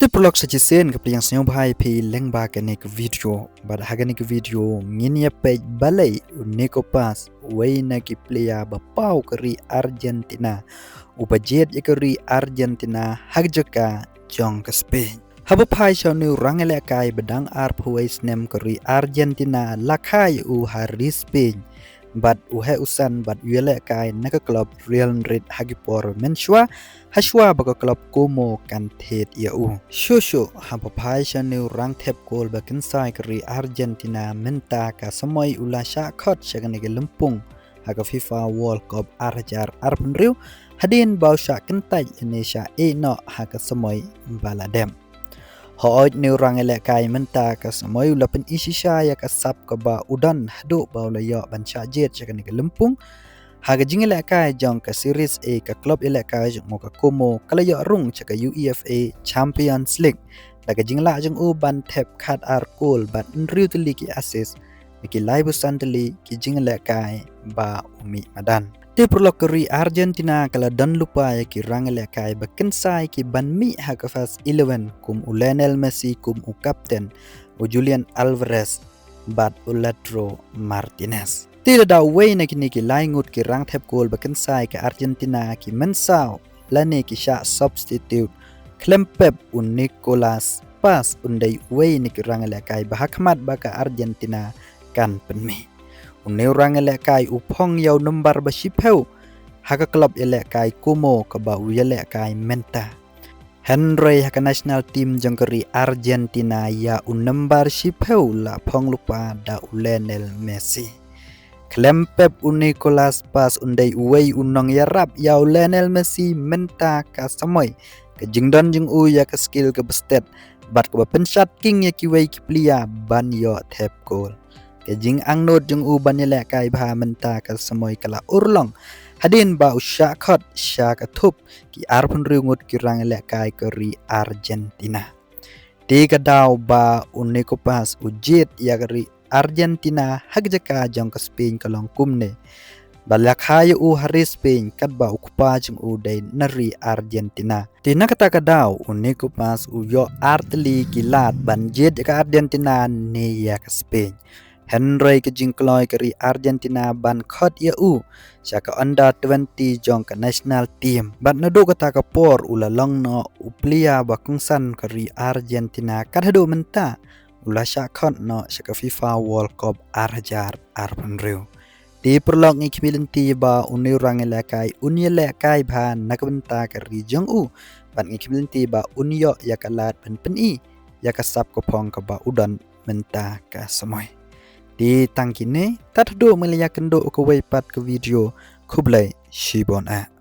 Prolog sajisin ke yang senyum bahai pi leng ba ke nek video bad haga nek video ngin ya page balai neko pas na ki player ba pau keri Argentina ubajet ya keri Argentina hagjaka jong ke Spain haba pai shonu rangele kai bedang ar phuais nem keri Argentina lakai u hari Spain bad uhe usan bad yele kai naka club Real Madrid hagi por menshwa Hashwa baka klub Como kan thet iau. Shushu hamba pai shanu rang thep gol bakin sai keri Argentina menta ka samoy ula sha khot shagane ke lempung haga FIFA World Cup arjar arpenriu hadin bau sha kentai Indonesia no haga samoy baladem. Hooj ni rang ele kai menta ka samoy ula pen isisha ya ka sap ka ba udan hadu bau la yo ban sha jet shagane ke lempung Haga jing kai jong ka series A ka club kai jong ka Como kala yo rung chaka UEFA Champions League daga jing la jong u ban tep khat ar goal ban nriu tli ki assist ki live santli ki jing kai ba umi madan te prolog keri Argentina kala dan lupa ya ki rang kai ba kensai ki ban mi haga fast 11 kum u Lionel Messi kum u captain u Julian Alvarez bat u Lautaro Martinez Tidak dah way na kini ki laingut ki rang thep goal bakan sai ke Argentina ki mensau lane ki sha substitute klempep un Nicolas pas undai way ni ki rang kai bahakmat baka Argentina kan penmi un rang kai upong yau number ba shipeu haka club kai Como ka ba kai menta Henry haka national team jangkeri Argentina ya un number shipeu la pong lupa da Lionel Messi Klempep Nicolas pas undai uwei unong yarap yau Lionel Messi menta ka samoy ke jingdon jing u ya ke skill ke bestet bat ke penshot king ya ki wei ki plia ban yo tap goal ke jing angnot jing u ban ya kai bha menta ka samoy kala urlong hadin ba usha khot sha ka thup ki arpun riungut ki rang kai ke ri Argentina tiga daw ba uniko pas ujet ya ri Argentina hagjaka jong ke Spain kalong kumne balak hayu u hari Spain kat ba ukupa jong u day nari Argentina tina kata kadaw uniku pas uyo artli kilat banjit ke Argentina ne ya ke Spain Henry ke jingkloy keri Argentina ban khot ya u saka under 20 jong ke national team bat nadu kata ka por ulalong no uplia bakungsan keri Argentina kat hadu menta Ula syakot no syaka FIFA World Cup arjar arpenriu. Di perlog ni kibilinti ba uni orang lekai uni lekai ba nakbenta keri jong u ban ni kibilinti ba unyo ya kalat pen peni ya kasap kopong ka ba udan menta ka semoy. Di tangkine taddo meliya kendo ko weipat ke video kublai shibon a.